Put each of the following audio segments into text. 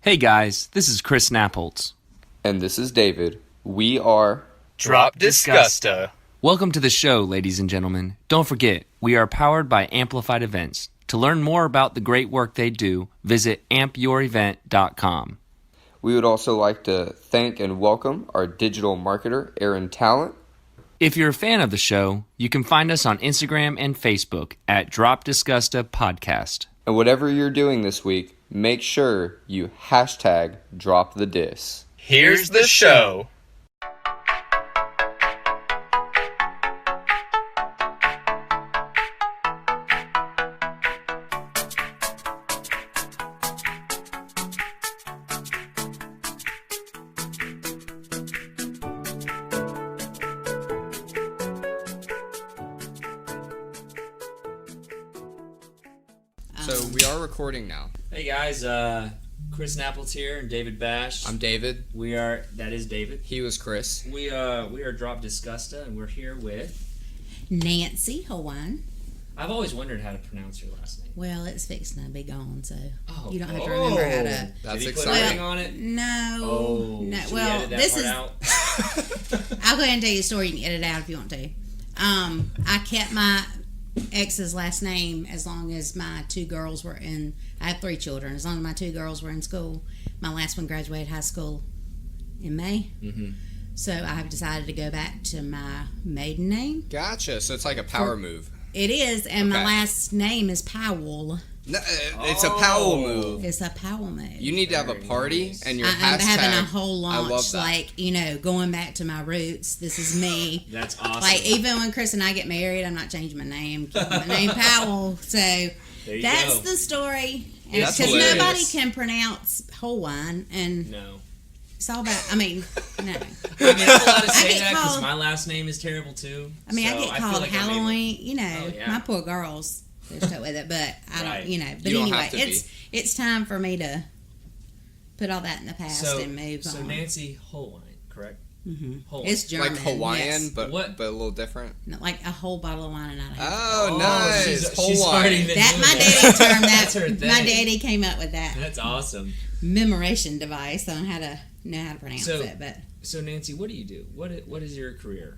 Hey guys, this is Chris Nappoltz. And this is David. We are Drop Disgusta. Welcome to the show, ladies and gentlemen. Don't forget, we are powered by Amplified Events. To learn more about the great work they do, visit ampyourevent.com. We would also like to thank and welcome our digital marketer, Erin Talent. If you're a fan of the show, you can find us on Instagram and Facebook at Drop Disgusta Podcast. And whatever you're doing this week, make sure you hashtag drop the dis. Here's the show. So we are recording now. Hey guys, Chris Nappoltz here and David Bash. I'm David. That is David. He was Chris. We are Drop Disgusta and we're here with Nancy Hohlwein. I've always wondered how to pronounce your last name. Well, it's fixing to be gone, so you don't have to Oh. remember how to. That's Did he exciting. put anything on it? No. Oh, No. should we Well, edit that this part is. out? I'll go ahead and tell you a story. You can edit it out if you want to. I kept my ex's last name as long as my two girls were in. I have 3 children. As long as my 2 girls were in school, my last one graduated high school in May. Mm-hmm. So I have decided to go back to my maiden name. Gotcha. So it's like a power move. It is, and my Okay. last name is Powell. No, it's a Powell move. It's a Powell move. You need to have a Very party nice. and your I'm hashtag. having a whole I love launch, that. like, going back to my roots. This is me. That's awesome. Like, even when Chris and I get married, I'm not changing my name. Keeping my name Powell. So There you that's go. the story. That's Because hilarious. nobody can pronounce Hohlwein, and No. it's all about. I mean, no. I mean, I'm allowed to I say get that because called- my last name is terrible too. I mean, so I get feel called like I made- Halloween. Oh, yeah. My poor girls. They're stuck with it, but I Right. don't. But You don't anyway, have to be. it's time for me to put all that in the past So, and move so on. Nancy Hohlwein, correct? Mm-hmm. Hohlwein. It's German, like Hawaiian, yes. but What? a little different. Like a whole bottle of wine and not a half. Oh, nice. She's Hawaiian. starting to That do my that. daddy termed that. That's her thing. My daddy came up with that That's awesome. memorization device on how to know how to pronounce So- it. But So Nancy, what do you do? What is your career?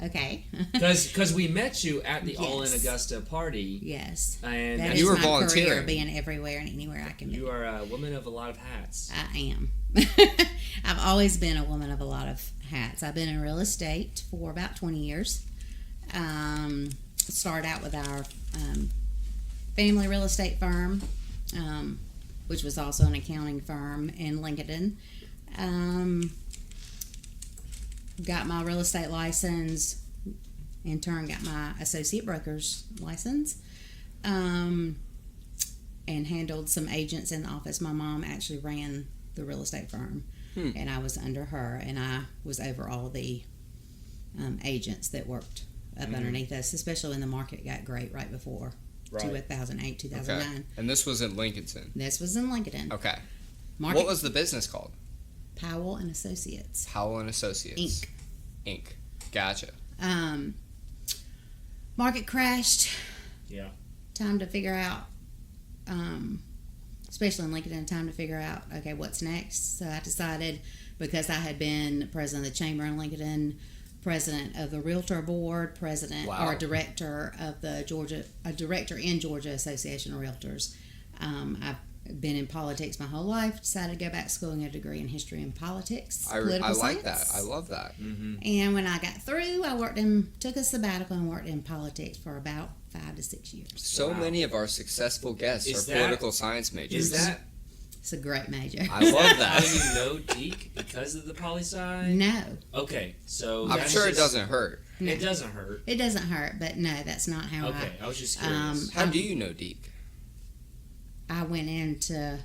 okay, Because we met you at the Yes. All in Augusta party, yes, and that you is were my volunteering. career, being everywhere and anywhere I can be. you are a woman of a lot of hats. I am. I've always been a woman of a lot of hats. I've been in real estate for about 20 years. Started out with our family real estate firm, which was also an accounting firm in Lincoln. Got my real estate license, in turn got my associate broker's license, and handled some agents in the office. My mom actually ran the real estate firm, and I was under her, and I was over all the agents that worked up underneath us, especially when the market got great right before 2008, 2009. Okay. And this was in Lincolnton. This was in Lincoln. Okay. Market, What was the business called? Powell and Associates, Powell and Associates. Inc. Gotcha. Market crashed. Yeah. Time to figure out, especially in Lincoln, time to figure out, okay, what's next. So I decided, because I had been president of the Chamber in Lincoln, president of the Realtor Board, Wow. or director of the director in Georgia Association of Realtors. I've been in politics my whole life. Decided to go back to school and get a degree in history and politics. I political like science. that. I love that. And when I got through, I took a sabbatical and worked in politics for about 5 to 6 years. So many of our successful guests Is are that- political science majors. Is that It's a great major. I love how that. you know Deke because of the poli sci? No, Okay, so I'm that's sure it just- doesn't hurt. no. It doesn't hurt. It doesn't hurt, but no, that's not how Okay, I was just curious. How do you know Deke? I went into.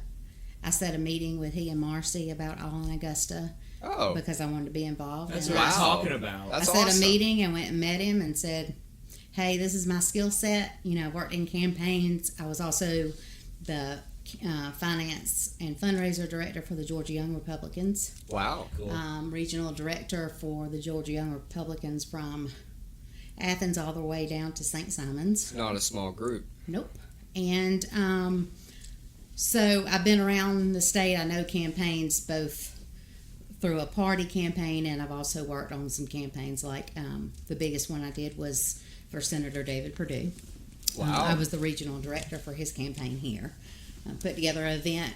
I set a meeting with he and Marcy about All in Augusta Oh, because I wanted to be involved. That's And what Wow. I'm talking about. That's I set awesome. a meeting and went and met him and said, "Hey, this is my skill set. Worked in campaigns. I was also the finance and fundraiser director for the Georgia Young Republicans, Wow. Cool. regional director for the Georgia Young Republicans from Athens all the way down to St. Simon's. Not a small group. Nope. And So I've been around the state. I know campaigns both through a party campaign, and I've also worked on some campaigns. Like the biggest one I did was for Senator David Perdue. Wow. I was the regional director for his campaign here. Put together an event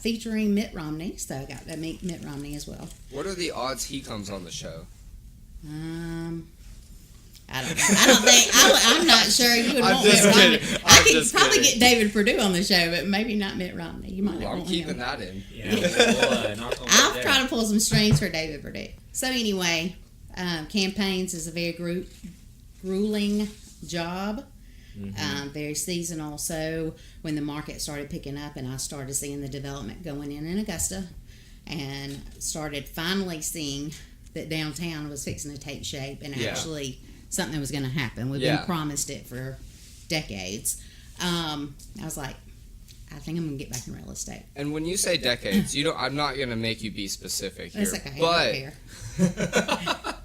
featuring Mitt Romney, so I got to meet Mitt Romney as well. What are the odds he comes on the show? I don't think I'm not sure you would I'm want Mitt just Romney. kidding. I I'm could just probably kidding. get David Perdue on the show, but maybe not Mitt Romney. You might not I'm want keeping him. that in. Yeah, we'll knock on I'll wood try there. to pull some strings for David Perdue. So anyway, campaigns is a very grueling job. Very seasonal. So when the market started picking up and I started seeing the development going in Augusta, and started finally seeing that downtown was fixing to take shape and Yeah. actually something was going to happen. We've Yeah. been promised it for decades. I was like, I think I'm going to get back in real estate. And when you say decades, I'm not gonna make you be specific here, That's okay. but I don't care.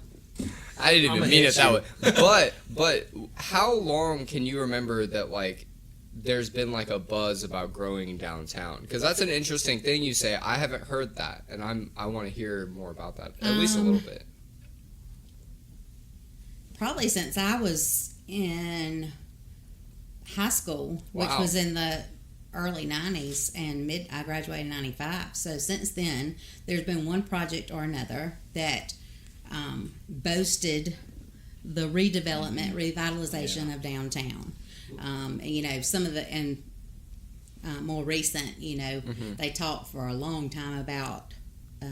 I didn't I'ma even mean hit it that you. way. But how long can you remember that like there's been like a buzz about growing downtown? Because that's an interesting thing you say. I haven't heard that, and I want to hear more about that at least a little bit. Probably since I was in high school, which Wow. was in the early 90s, and I graduated in 95. So since then, there's been one project or another that boasted the redevelopment, revitalization of downtown. Some of the, more recent, they talked for a long time about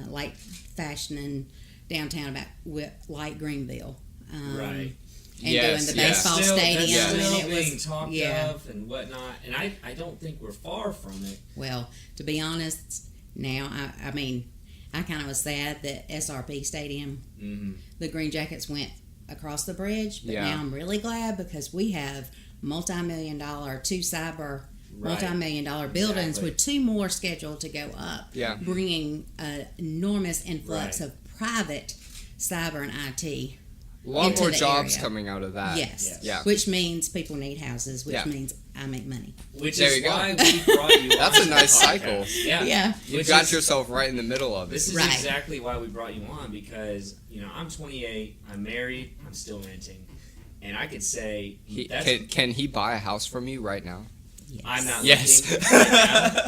like fashioning downtown like Greenville. Right. And Yes, doing the yes. baseball Still, stadium, that's and still it being was talked yeah. of and whatnot, and I don't think we're far from it. Well, to be honest, now I mean, I kind of was sad that SRP Stadium, the Green Jackets went across the bridge, but Yeah. now I'm really glad because we have multi-million-dollar, multi-million-dollar buildings Exactly. with two more scheduled to go up, Yeah. bringing an enormous influx Right. of private cyber and IT. A lot into more the jobs area. coming out of that. Yes. Yeah. Which means people need houses, which Yeah. means I make money. Which There is you go. why we brought you That's on a to nice the cycle. podcast. Yeah. Yeah. You Which got is- yourself right in the middle of This it. is Right. exactly why we brought you on, because I'm 28, I'm married, I'm still renting, and I could say Can he buy a house from you right now? Yes. I'm not Yes. looking right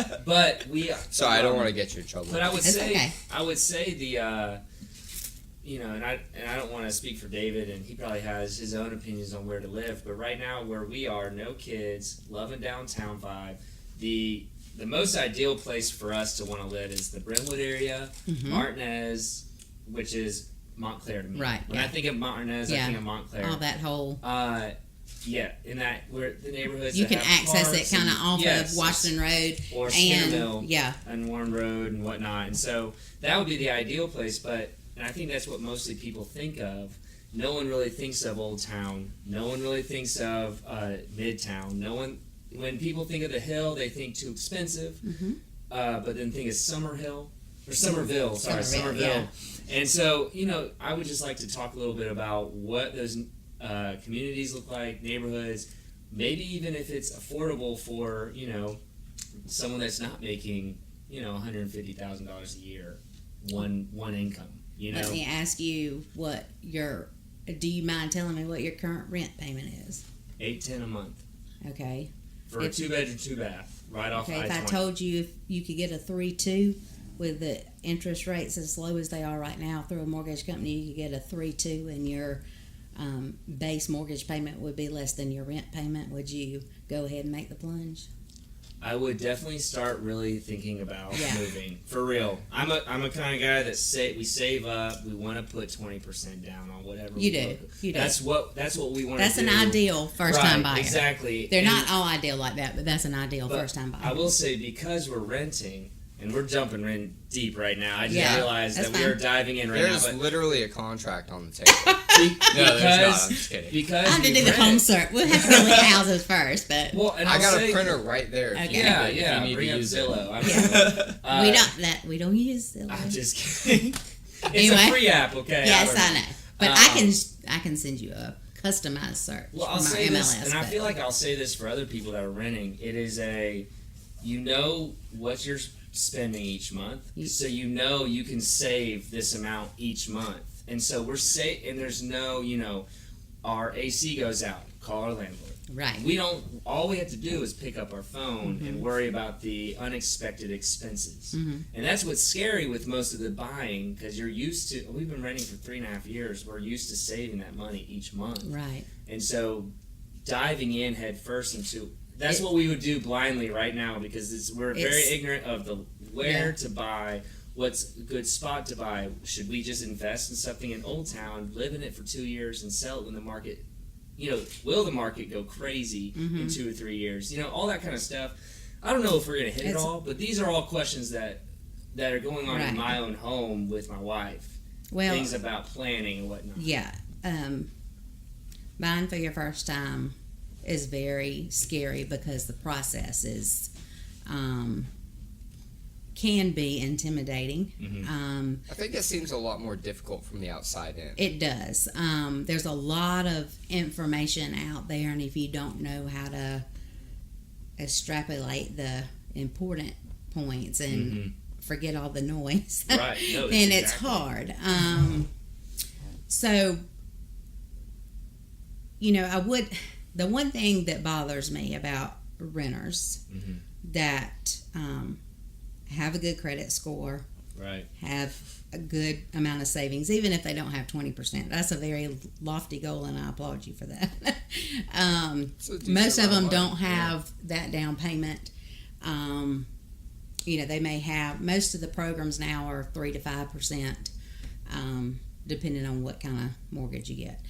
now, but we. Sorry, I don't want to get you in trouble. But I would It's say okay. the and I don't want to speak for David, and he probably has his own opinions on where to live. But right now, where we are, no kids, loving downtown vibe. The most ideal place for us to want to live is the Brentwood area, Martinez, which is Montclair to me. Right, When yeah. I think of Martinez, I Yeah. think of Montclair. All that whole Yeah, in that where the neighborhoods you that can have access parks it kind of and- off yes, of Washington Road or and Skinnermill yeah, and Warren Road and whatnot, and so that would be the ideal place. And I think that's what mostly people think of. No one really thinks of Old Town. No one really thinks of Midtown. When people think of the Hill, they think too expensive. But then think of Somerville. Sorry, Somerville. yeah. And so, I would just like to talk a little bit about what those communities look like, neighborhoods, maybe even if it's affordable for, someone that's not making, $150,000 a year, one income, Let me ask you do you mind telling me what your current rent payment is? $810 a month Okay. for a 2-bedroom, 2-bath, right off Okay, if I-20. I told you if you could get a 3.2 with the interest rates as low as they are right now through a mortgage company, you could get a 3.2 and your base mortgage payment would be less than your rent payment. Would you go ahead and make the plunge? I would definitely start really thinking about Yeah. moving for real. I'm a kind of guy that we save up. We want to put 20% down on whatever. You we do. look. You do. That's what we want. That's to do. an ideal first-time Right, buyer. Exactly. They're And- not all ideal like that, but that's an ideal but first-time buyer. I will say, because we're renting, and we're jumping in deep right now. I just Yeah, realized that's that we are fine. diving in right There's now. But literally a contract on the table. because, No, there's not. I'm just kidding. Because I have to we do the rent. home search. We'll have to go look at houses first, but Well, and I I'll got say, a printer right there. If you Okay. need it, Yeah, if you need bring to up use Zillow. we don't use Zillow. I'm just kidding. It's Anyway. a free app, okay? Yes, don't I know, but I can send you a customized search Well, for I'll my say MLS. this, and I but- feel like I'll say this for other people that are renting. It is a you know what you're spending each month, so you know you can save this amount each month. And so and there's no, our AC goes out, call our landlord. Right. All we have to do is pick up our phone and worry about the unexpected expenses. And that's what's scary with most of the buying, because we've been renting for 3.5 years, we're used to saving that money each month. Right. And so diving in head first into, that's what we would do blindly right now, because we're very ignorant of where to buy, what's a good spot to buy. Should we just invest in something in Old Town, live in it for 2 years, and sell it when the market, will the market go crazy in 2 or 3 years? All that kind of stuff. I don't know if we're going to hit it all, but these are all questions that are going on in my own home with my wife. Well, things about planning and whatnot. Yeah. Buying for your first time is very scary because the process is can be intimidating. I think it seems a lot more difficult from the outside in. It does. There's a lot of information out there, and if you don't know how to extrapolate the important points and forget all the noise, right. No, then it's hard. So, the one thing that bothers me about renters that have a good credit score, right, have a good amount of savings, even if they don't have 20%. That's a very lofty goal, and I applaud you for that. Most of them don't have that down payment. They may have, most of the programs now are 3 to 5%, depending on what kind of mortgage you get.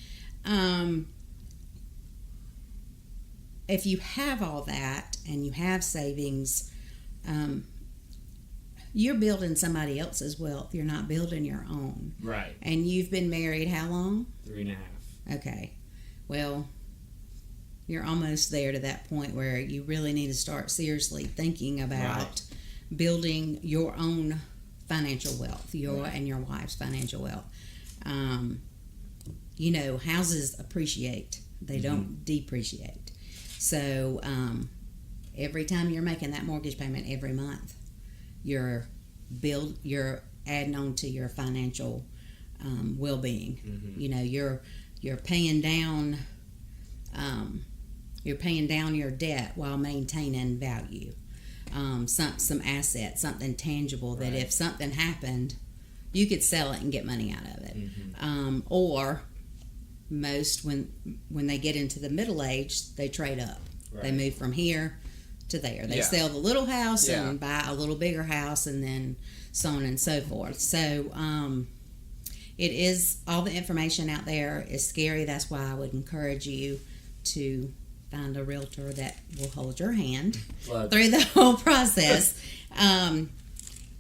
If you have all that and you have savings, you're building somebody else's wealth. You're not building your own. Right. And you've been married how long? 3.5. Okay. Well, you're almost there to that point where you really need to start seriously thinking about building your own financial wealth, and your wife's financial wealth. Houses appreciate. They don't depreciate. So every time you're making that mortgage payment every month, you're adding on to your financial well-being. You're paying down your debt while maintaining value. Some asset, something tangible that if something happened, you could sell it and get money out of it. Or most, when they get into the middle age, they trade up. Right. They move from here to there. They sell the little house and buy a little bigger house, and then so on and so forth. So it is, all the information out there is scary. That's why I would encourage you to find a realtor that will hold your hand through the whole process. And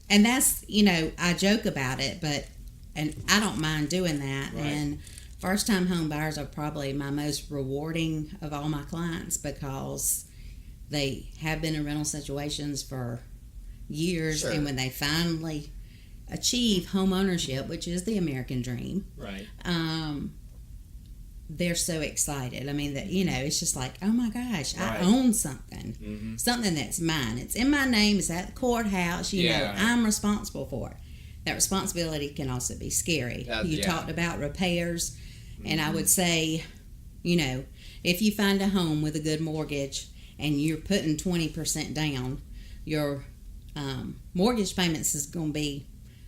that's, I joke about it, and I don't mind doing that. Right. And first-time home buyers are probably my most rewarding of all my clients, because they have been in rental situations for years, and when they finally achieve home ownership, which is the American dream, right? They're so excited. I mean, that it's just like, oh my gosh, I own something, something that's mine. It's in my name. It's at the courthouse. I'm responsible for it. That responsibility can also be scary. You talked about repairs, and I would say, if you find a home with a good mortgage and you're putting 20% down, your mortgage payments is going to be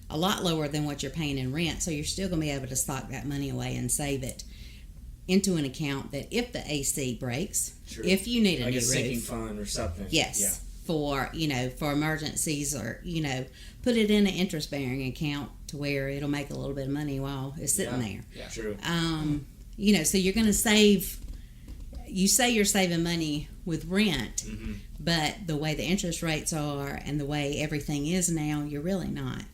a lot lower than what you're paying in rent. So you're still going to be able to stock that money away and save it into an account that if the AC breaks, if you need a new roof, sinking fund or something. Yes. For emergencies, or put it in an interest-bearing account to where it'll make a little bit of money while it's sitting there. Yeah, true. So you're going to save. You say you're saving money with rent, but the way the interest rates are and the way everything is now, you're really not.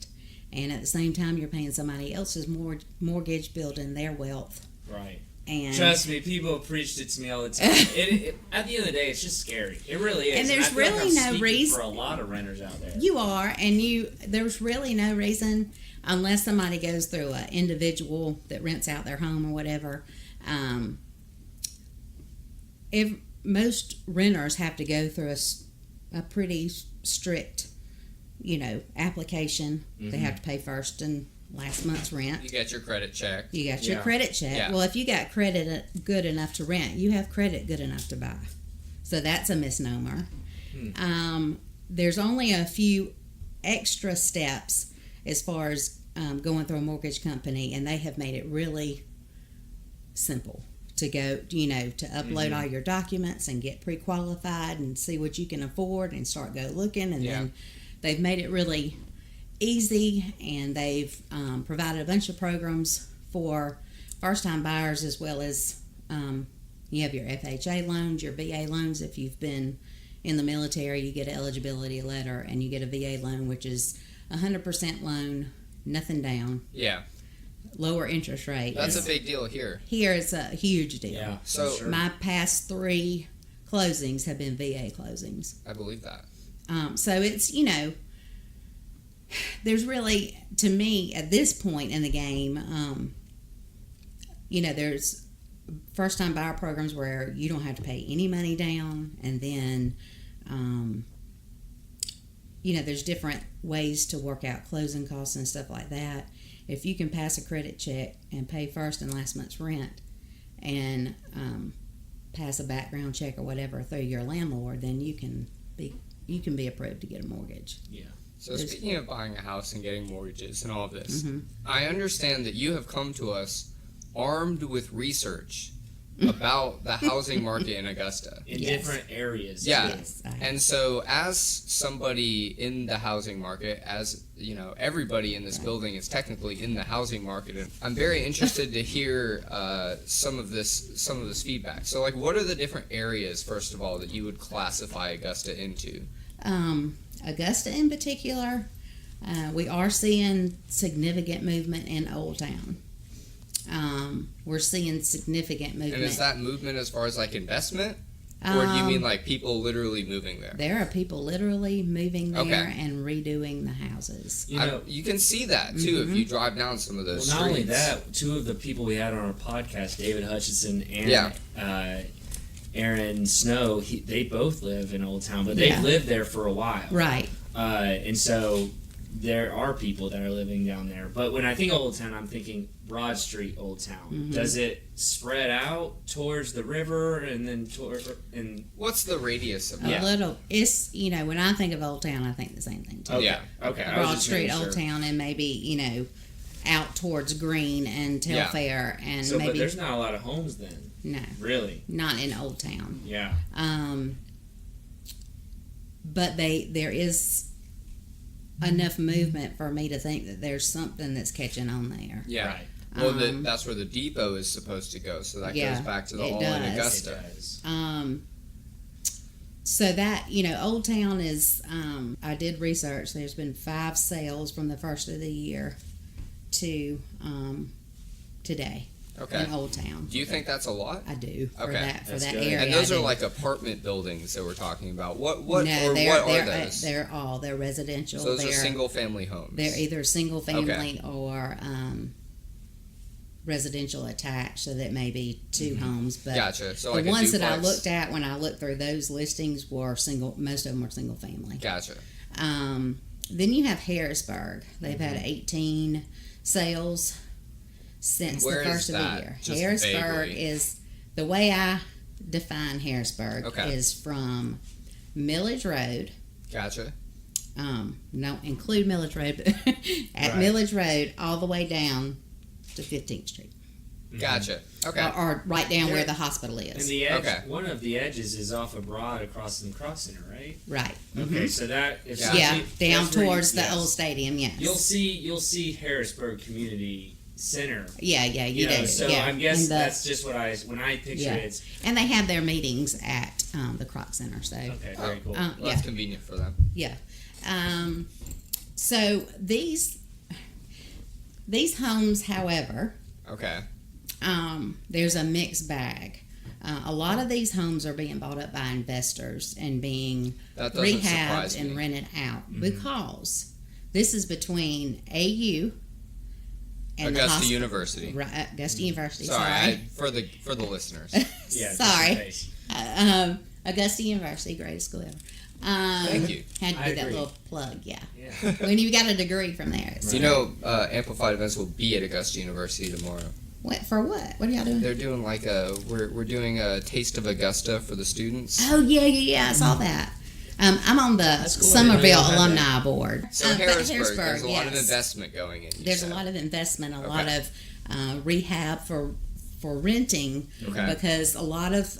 And at the same time, you're paying somebody else's mortgage, building their wealth. Right. And trust me, people have preached it to me all the time. At the end of the day, it's just scary. It really is. And there's really no reason for a lot of renters out there. You are, and there's really no reason, unless somebody goes through an individual that rents out their home or whatever. If most renters have to go through a pretty strict, application. They have to pay first and last month's rent. You get your credit check. You got your credit check. Yeah. Well, if you got credit good enough to rent, you have credit good enough to buy. So that's a misnomer. There's only a few extra steps as far as going through a mortgage company, and they have made it really simple to go, to upload all your documents and get pre-qualified and see what you can afford and start go looking. And then they've made it really easy, and they've provided a bunch of programs for first-time buyers, as well as you have your FHA loans, your VA loans. If you've been in the military, you get an eligibility letter, and you get a VA loan, which is 100% loan, nothing down. Yeah. Lower interest rate. That's a big deal here. Here it's a huge deal. Yeah. So sure. My past 3 closings have been VA closings. I believe that. So it's, there's really, to me, at this point in the game, there's first-time buyer programs where you don't have to pay any money down, and then, there's different ways to work out closing costs and stuff like that. If you can pass a credit check and pay first and last month's rent, and pass a background check or whatever through your landlord, then you can be approved to get a mortgage. Yeah. So speaking of buying a house and getting mortgages and all of this, Mm-hmm. I understand that you have come to us armed with research about the housing market in Augusta. In Yes. different areas. Yeah. Yes, I have. And so as somebody in the housing market, as everybody in this building is technically in the housing market, and I'm very interested to hear some of this feedback. So like, what are the different areas, first of all, that you would classify Augusta into? Augusta in particular, we are seeing significant movement in Old Town. We're seeing significant movement. And is that movement as far as like investment? Or do you mean like people literally moving there? There are people literally moving there Okay. and redoing the houses. You can see that too if you drive down some of those Well, not only streets. that, 2 of the people we had on our podcast, David Hutchinson and Erin Snow, they both live in Old Town, but they've Yeah. lived there for a while. Right. And so there are people that are living down there. But when I think Old Town, I'm thinking Broad Street, Old Town. Mm-hmm. Does it spread out towards the river and then What's the radius of A that? little. It's, when I think of Old Town, I think the same thing too. Okay. Yeah. Okay. I was Broad just Street, making Old sure. Town, and maybe, out towards Green and Telfair, and So, but maybe there's not a lot of homes then, no, really. not in Old Town. Yeah. But there is enough movement for me to think that there's something that's catching on there. Yeah. Right. Well, that's where the depot is supposed to go, so that Yeah, goes back to the it all in does. Augusta. It does. So that, Old Town is, I did research. There's been 5 sales from the first of the year to today Okay. in Old Town. Do you think that's a lot? I do for Okay. that That's good. area. And those I are do. like apartment buildings that we're talking about. What no, they're are those? they're residential. So those are they're single family homes. They're either single family or residential attached, so that may be 2 homes. But Gotcha. So the like a ones that I duplex. looked at when I looked through those listings were single. Most of them were single family. Gotcha. Then you have Harrisburg. They've had 18 sales since Where the is first of that? the year. Just Harrisburg vaguely. is the way I define Harrisburg Okay. is from Millage Road. Gotcha. Don't include Millage Road, but at Right. Millage Road all the way down to 15th Street, Gotcha. Okay. or right down where There- the hospital And is. the edge, Okay. one of the edges is off of Broad across from the Cross Center, right? Right. Okay, so that if Yeah. Yeah, that's down where you- towards the yes. old stadium. Yes. You'll see Harrisburg Community Center. Yeah, you know, do. so yeah. I guess And the- that's just when I picture Yeah. it. It's, and they have their meetings at the Croc Center. So okay, very cool. Well, yeah. that's convenient for them. yeah. So these homes, however, Okay. there's a mixed bag. A lot of these homes are being bought up by investors and being That doesn't rehabbed surprise and me. rented out because this is between AU and Augusta the University. Right, Augusta University. Sorry, for the listeners. Yeah, just in sorry. case. Augusta University, greatest school ever. Thank you. Had to I do that agree. little plug, yeah. Yeah. When you got a degree from there. It's You know, Amplified Events will be at Augusta University tomorrow. what for? What? What are y'all doing? They're doing like we're doing a taste of Augusta for the students. Oh yeah. I saw that. I'm on the cool. I didn't know Somerville y'all had Alumni Board. So But Harrisburg, there's a lot of yes. investment going in. There's a lot of investment, a lot Okay. of rehab for renting, Okay. because a lot of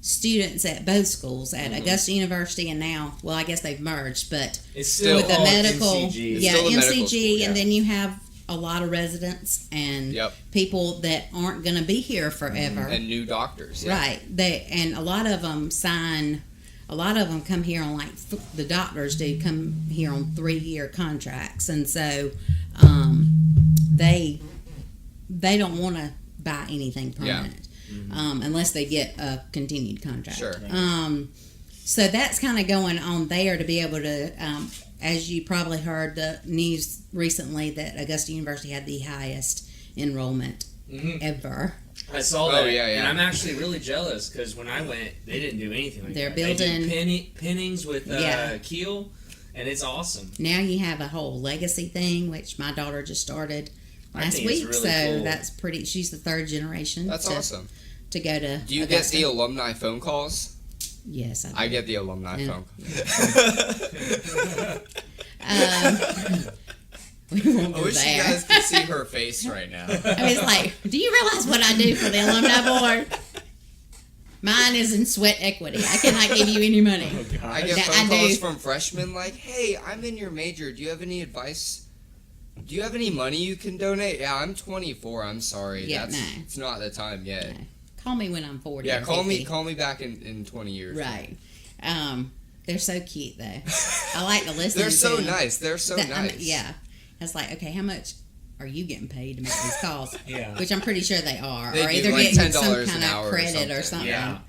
students at both schools, at Augusta University and now, well, I guess they've merged, but It's still with the called medical, MCG. It's yeah, still a medical MCG, school, yeah. and then you have a lot of residents and Yep. people that aren't going to be here forever. And new doctors. Yeah. Right. And a lot of them sign. A lot of them come here on the doctors do come here on 3-year contracts, and so they don't want to buy anything permanent unless they get a continued contract. Sure. So that's kind of going on there to be able to, as you probably heard the news recently, that Augusta University had the highest enrollment ever. I saw Oh, that, yeah. and I'm actually really jealous because when I went, they didn't do anything like They're that. building- They do pinnings with Yeah. keel, and it's awesome. Now you have a whole legacy thing, which my daughter just started I last think it's week, really so cool. that's pretty. She's the 3rd generation. That's awesome. To go to. Do you Augusta. get the alumni phone calls? Yes, I do. I get the alumni Yeah. phone calls. We won't I go wish you there. guys could see her face right now. I mean, it's like, do you realize what I do for the alumni board? Mine is in sweat equity. I cannot give you any money. I get Yeah, phone I calls do. from freshmen like, "Hey, I'm in your major. Do you have any advice? Do you have any money you can donate?" "Yeah, I'm 24. I'm sorry. Yeah, no. It's not the time yet." No. Call me when I'm 40. Yeah, or call 50. me back in 20 years. Right. They're so cute though. I like to listen. They're to so them. nice. They're so nice. Yeah. It's like, okay, how much are you getting paid to make these calls? Yeah. Which I'm pretty sure they are. They or do, either like getting some $10 kind an hour of or credit or something. something.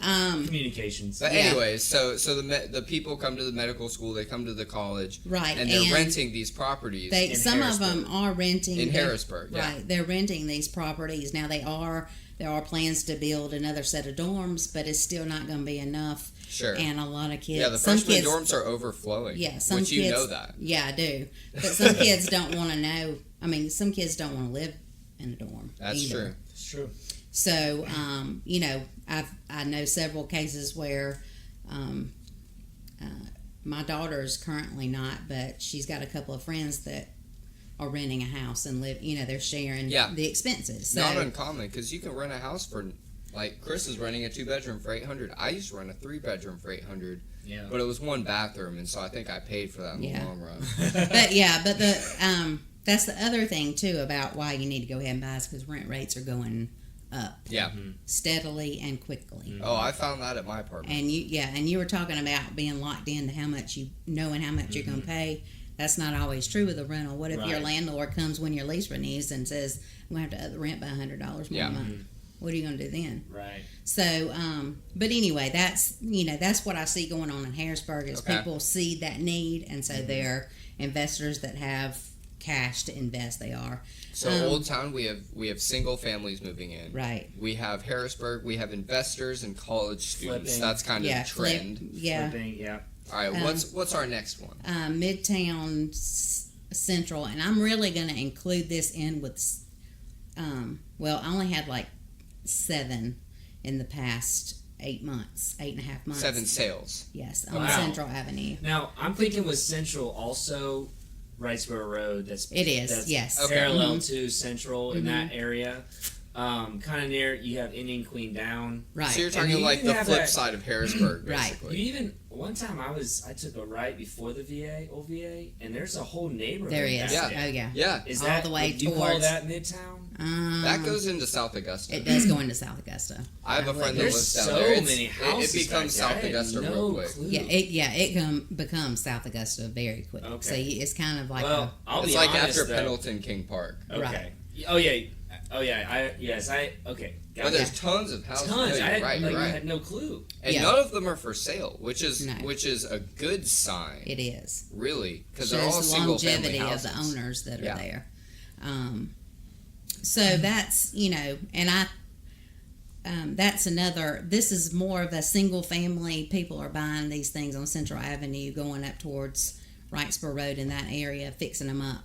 Yeah. Communications. But Yeah. anyways, so the people come to the medical school, they come to the college, Right. and they're renting these properties. Some of Harrisburg. them are renting In Harrisburg, yeah. Right, they're renting these properties now. There are plans to build another set of dorms, but it's still not going to be enough. Sure. And a lot of kids. Yeah, the some freshman kids, dorms are overflowing. Yeah, some which kids. you know that. Yeah, I do. But some kids don't want to know. I mean, some kids don't want to live in a dorm. That's either. true. It's true. So, I know several cases where my daughter's currently not, but she's got a couple of friends that are renting a house and live. They're sharing the expenses. So, Not uncommon because you can rent a house for, like Chris is renting a 2-bedroom for $800. I used to rent a 3-bedroom for $800. Yeah. But it was 1 bathroom, and so I think I paid for that in the long run. but that's the other thing too about why you need to go ahead and buy is because rent rates are going up Yeah. steadily and quickly. Oh, I found that at my apartment. And you were talking about being locked into how much knowing how much you're going to pay. That's not always true with a rental. What if your Right. landlord comes when your lease renews and says I'm going to have to up the rent by $100 more a month? What are you going to do then? Right. So, but anyway, that's what I see going on in Harrisburg is people see that need, and so they're investors that have cash to invest. They are. So Old Town, we have single families moving in. Right. We have Harrisburg. We have investors and college students. Flipping. That's kind of the trend. Flipping, yeah. All right. What's our next one? Midtown Central, and I'm really going to include this in with. I only had like 7 in the past 8.5 months. 7 sales. Yes, on Wow. Central Avenue. Now I'm thinking with Central also Wrightsboro Road. That's Yes. Okay. parallel to Central in that area. Kind of near. You have Indian Queen down. Right. So you're And talking you like even the have flip that- side of Harrisburg, Right. basically. You even one time I took a right before the old VA, and there's a whole neighborhood. There is. back Oh there. yeah. Yeah. Is All that the way would you call towards- that Midtown? That goes into South Augusta. It does go into South Augusta. I have a friend that There's lives down so there. many houses. It becomes back South there. I had Augusta no real quick. clue. It becomes South Augusta very quick. Okay. So it's kind of like Well, I'll It's be like honest, after though. Pendleton King Park. Okay. Right. Oh yeah. Okay. Got But it. there's tons of houses. Tons. No, I you're right. You're right. had no clue. And Yeah. none of them are for sale, which is No. a good sign, it is. really, because they're all Shows the single family longevity of houses. the owners that are Yeah. there. So that's and that's another. This is more of a single family. People are buying these things on Central Avenue, going up towards Wrightsboro Road in that area, fixing them up.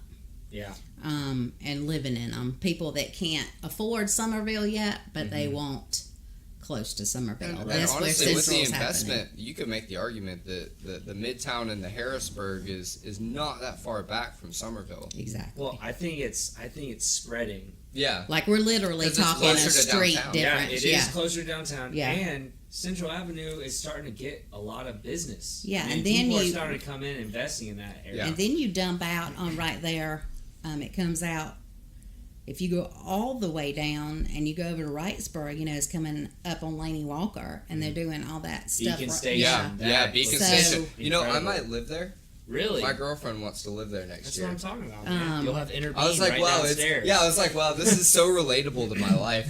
Yeah. And living in them. People that can't afford Somerville yet, but they want close to Somerville. And That's honestly, where with the Central's investment, happening. you could make the argument that the Midtown and the Harrisburg is not that far back from Somerville. Exactly. Well, I think it's spreading. Yeah. Like we're literally 'Cause it's talking a closer to street downtown. difference. Yeah, it is closer to downtown. Yeah. And Central Avenue is starting to get a lot of business. Yeah, I mean, and then people are you- starting to come in investing in that area. Yeah. And then you dump out on right there. It comes out. If you go all the way down and you go over to Wrightsboro, it's coming up on Laney Walker, and they're doing all that stuff. Beacon right- Station. Yeah, That Beacon So- Station. I Incredible. might live there. Really? My girlfriend wants to live there next That's year. what I'm talking about, man. You'll have Interbeam I was like, right wow, downstairs. I was like, wow, this is so relatable to my life.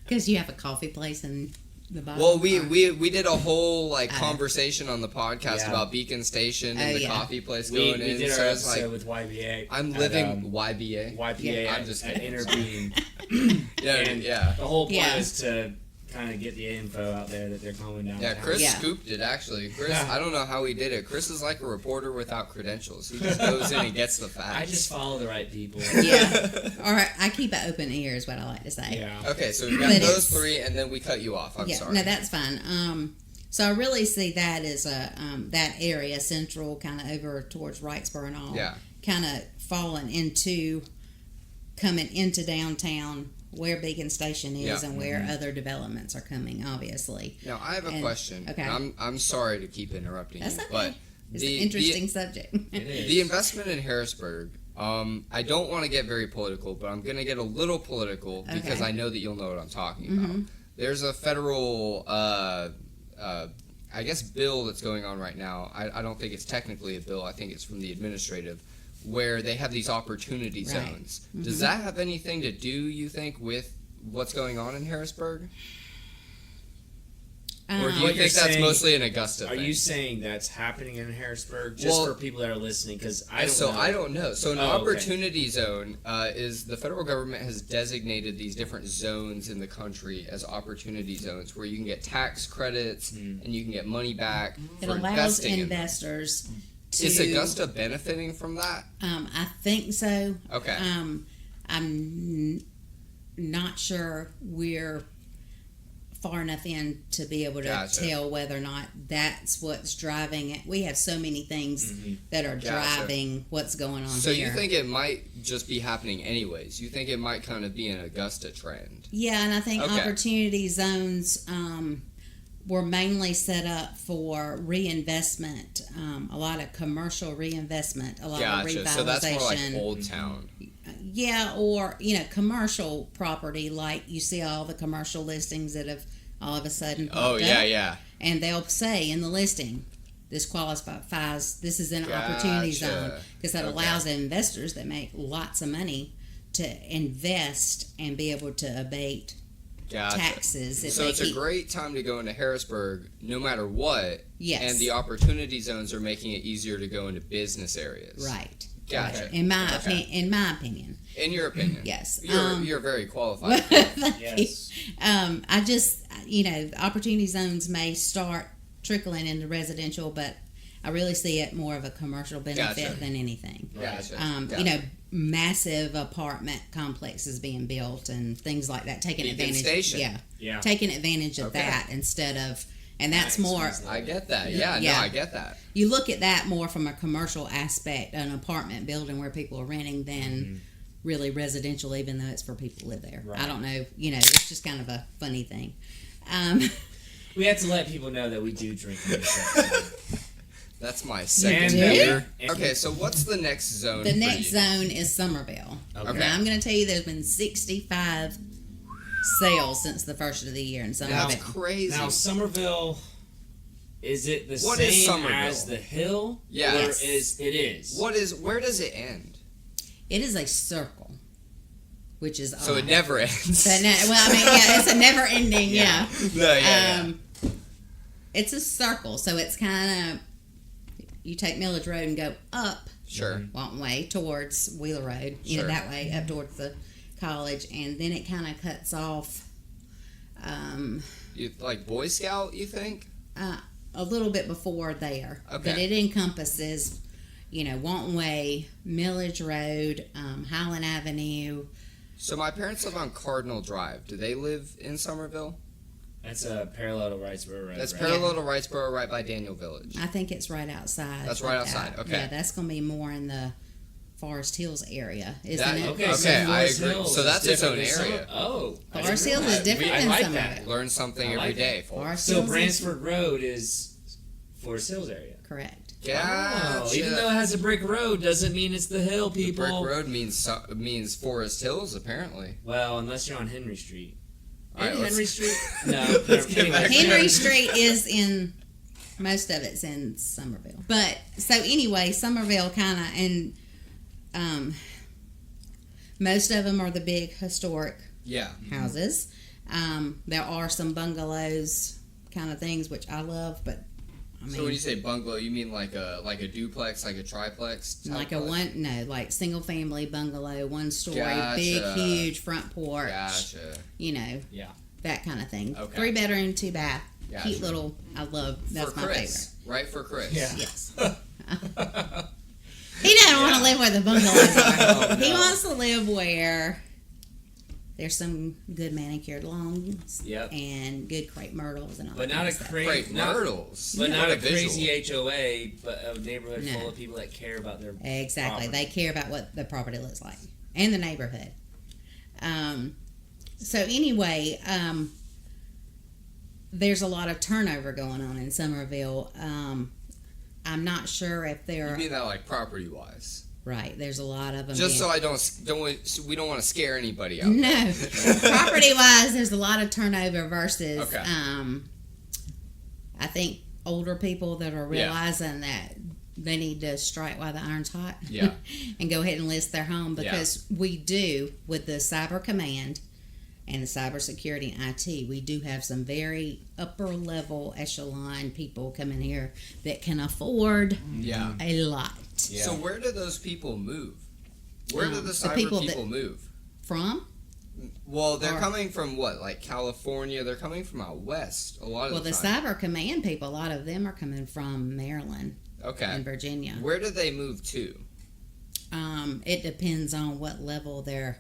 Because you have a coffee place in the bottom. Well, we did a whole conversation on the podcast Yeah. about Beacon Station and Oh, the yeah. coffee place we going in. did So our it's episode like, with YBA. I'm at, living YBA. YPA Yeah. at, I'm just at kidding. Interbeam. Yeah, And yeah. The whole point Yeah. is to kind of get the info out there that they're coming down. Yeah, Chris Yeah. scooped it actually. Chris, I don't know how he did it. Chris is like a reporter without credentials. He just goes in and gets the facts. I just follow the right people. Yeah. Or I keep an open ear is what I like to say. Yeah. Okay, so we've got But those it's- three, and then we cut you off. I'm Yeah, sorry. no, that's fine. So I really see that as that area, central, kind of over towards Wrightsboro and all, Yeah. kind of falling into, coming into downtown where Beacon Station is Yeah. and where other developments are coming, obviously. Now I have a And- question. okay. And I'm sorry to keep interrupting That's you, okay. but It's an interesting subject. It is. the investment in Harrisburg. I don't want to get very political, but I'm going to get a little political because Okay. I know that you'll know what I'm talking about. There's a federal, I guess, bill that's going on right now. I don't think it's technically a bill. I think it's from the administrative, where they have these opportunity Right. zones. Does that have anything to do, you think, with what's going on in Harrisburg? Or do you What you're think that's saying- mostly an Augusta Are thing? you saying that's happening in Harrisburg? Just Well- for people that are listening, because I don't So know. I don't know. So an Oh, okay. opportunity zone is the federal government has designated these different zones in the country as opportunity zones where you can get tax credits and you can get money back It for allows investing in them. investors to. Is Augusta benefiting from that? I think so. Okay. I'm not sure we're far enough in to be able to Gotcha. tell whether or not that's what's driving it. We have so many things that are Gotcha. driving what's going on So here. you think it might just be happening anyways? You think it might kind of be an Augusta trend? Yeah, and I think Okay. opportunity zones were mainly set up for reinvestment, a lot of commercial reinvestment, a lot of Gotcha. revitalization. So that's more like Old Town. Yeah, or commercial property, like you see all the commercial listings that have all of a sudden Oh popped yeah, up, yeah. and they'll say in the listing, this qualifies. This is an opportunity Gotcha. zone, because that Okay. allows investors that make lots of money to invest and be able to abate Gotcha. taxes. If So they it's keep, a great time to go into Harrisburg, no matter what. Yes. And the opportunity zones are making it easier to go into business areas. right. Gotcha. Right. In my Okay. in my opinion, In your opinion. yes. You're very qualified. Thank Yes. you. I just, opportunity zones may start trickling into residential, but I really see it more of a commercial benefit Gotcha. than anything. Gotcha. Gotcha. Massive apartment complexes being built and things like that, taking Beacon advantage. Station. Yeah. Taking advantage of Okay. that instead of, and that's Nice. more. I get that. Yeah, Yeah. no, I get that. You look at that more from a commercial aspect, an apartment building where people are renting, than really residential, even though it's for people to live there. Right. I don't know. It's just kind of a funny thing. We have to let people know that we do drink in this episode. That's my second do? beer. Okay, so what's the next zone? The for next you? zone is Somerville. Okay. Now, I'm going to tell you there's been 65 sales since the first of the year in Somerville. That's crazy. Now, Somerville, is it the What is same Somerville? as the Hill? Yeah. Or Yes. it is? Where does it end? It is a circle, which is So odd. it never ends. It's a never ending, yeah. No, yeah. It's a circle, so it's kind of, you take Millage Road and go up Sure. one way towards Wheeler Road, Sure. that way up towards the college, and then it kind of cuts off You like Boy Scout, you think? A little bit before there. Okay. But it encompasses, Wanton Way, Millage Road, Highland Avenue. So my parents live on Cardinal Drive. Do they live in Somerville? That's parallel to Wrightsboro Road. That's right? parallel to Wrightsboro, right by Daniel Village. I think it's right outside. That's right outside, okay. Yeah, that's going to be more in the Forest Hills area, isn't That- it? Okay, Okay, so I Forest agree. Hills So is that's its own different than area. I Forest didn't Hills know is that. different I than like Somerville. that. Learn something I every like day, that. folks. Forest So Hills is Bransford Road is Forest Hills area. correct. Gotcha. Even though it has a brick road, doesn't mean it's the hill, The people. brick road means Forest Hills, apparently. Well, unless you're on Henry Street. All right, Henry let's- Street? No. Let's get back to Henry Street is in, most of it's in Somerville. But, so anyway, Somerville kind of, and most of them are the big historic Yeah. houses. There are some bungalows kind of things, which I love, but I mean, So when you say bungalow, you mean like a duplex, like a triplex? type like like single family bungalow, 1 story, Gotcha. big, huge front porch, Gotcha. Yeah. that kind of thing. Okay. 3 bedroom, 2 bath, Gotcha. cute little. I love. That's For my Chris, right? For Chris. Yeah. favorite. Yes. He doesn't want to live where the bungalows are. Oh, He no. wants to live where there's some good manicured lawns Yep. and good crepe myrtles and all But that not kind a of stuff. Great crazy, myrtles. but not What a visual. crazy HOA, but a neighborhood No. full of people that care about their Exactly. property. They care about what the property looks like and the neighborhood. So anyway, there's a lot of turnover going on in Somerville. I'm not sure if You they're mean that like property wise? right. There's a lot of them. Just so being- we don't want to scare anybody out. no, property wise, there's a lot of turnover versus. Okay. I think older people that are Yeah. realizing that they need to strike while the iron's hot. Yeah. And go ahead and list their home because we do with the cyber command and the cybersecurity and IT, we do have some very upper level echelon people coming here that can afford Yeah. a lot. Yeah. So where do those people move? Where do the The cyber people people, that- move? From? Well, they're Or- coming from what, like California? They're coming from out west. A lot Well, of the the time. cyber command people, a lot of them are coming from Maryland Okay. and Virginia. Where do they move to? It depends on what level their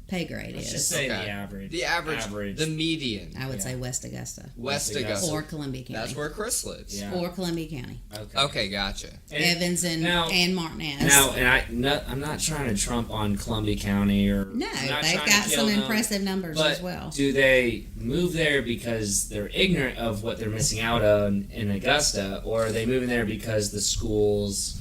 pay grade Let's is. just say Okay. the average. The average. The median. I would Yeah. say West Augusta West West Augusta. or Columbia County. That's where Chris lives. Yeah. Or Columbia County. Okay. Okay, gotcha. And Evans and now- Martinez. Now, and I'm not trying to trump on Columbia County or no, I'm not they've trying to got kill some them, impressive numbers but as well. do they move there because they're ignorant of what they're missing out on in Augusta, or are they moving there because the schools?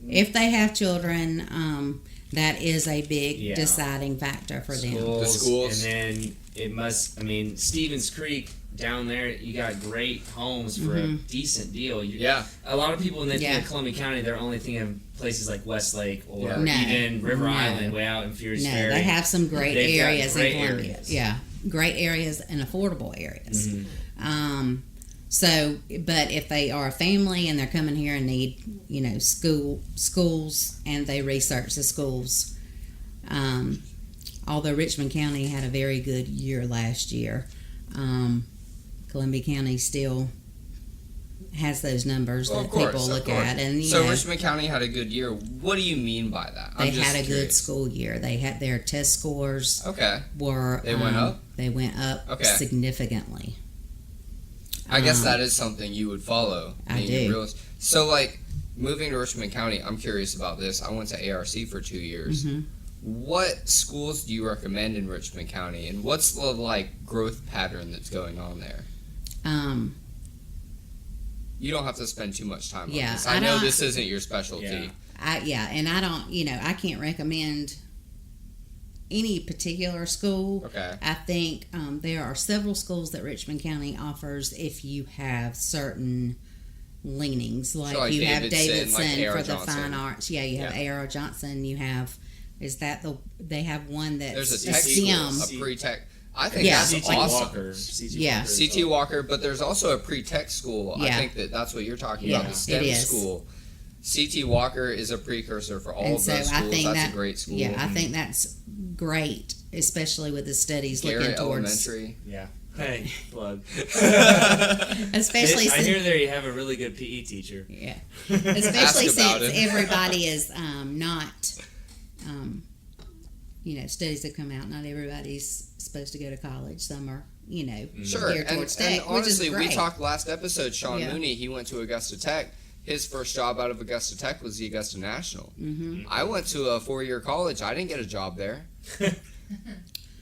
If they have children, that is a big Yeah. deciding factor for them. The schools. And then it must. I mean, Stevens Creek down there, you got great homes for a decent deal. Yeah. A lot of people when they Yeah. think of Columbia County, they're only thinking of places like Westlake or Yeah. No. even River No. Island, way out in Furious No, Ferry. they have some great They've got areas great in Columbia. areas. Yeah, great areas and affordable areas. Mhm. So, but if they are a family and they're coming here and need, schools, and they research the schools, although Richmond County had a very good year last year, Columbia County still has those numbers Well, that of course, people of look course. at, and So Richmond County had a good year. What do you mean by that? they I'm just had a good curious. school year. They had their test scores Okay. were They went up? They went up Okay. significantly. I guess that is something you would follow. I being a do. realist. So, like, moving to Richmond County, I'm curious about this. I went to ARC for 2 years. Mhm. What schools do you recommend in Richmond County, and what's the, like, growth pattern that's going on there? You don't have to spend too much time on Yeah, this. I I know don't- this isn't your specialty. Yeah. And I don't, I can't recommend any particular school. Okay. I think there are several schools that Richmond County offers if you have certain leanings, like, like you have Davidson, like Davidson A.R. for the Johnson. fine arts. Yeah, you have Yeah. A.R. Johnson. You have they have one that's There's a tech STEM. school, a pre-tech. I think Yeah. that's C.T. awesome. Walker. C.T. Yeah. Walker is C.T. Walker, but there's also a pre-tech school. I Yeah. think that's what you're talking Yeah, about, the STEM it is. school. C.T. Walker is a precursor for all And of so those I schools. think That's that a great school. Yeah, I think that's great, especially with the studies Garrett looking towards. Elementary. Yeah. Hey, plug. Especially I since, hear there you have a really good PE teacher. yeah, especially Ask about since it. everybody is not, studies have come out. Not everybody's supposed to go to college. Some are, Sure, geared and towards tech, honestly, which is we great. talked last episode, Sean Yeah. Mooney, he went to Augusta Tech. His first job out of Augusta Tech was the Augusta National. Mm-hmm. I went to a 4-year college. I didn't get a job there.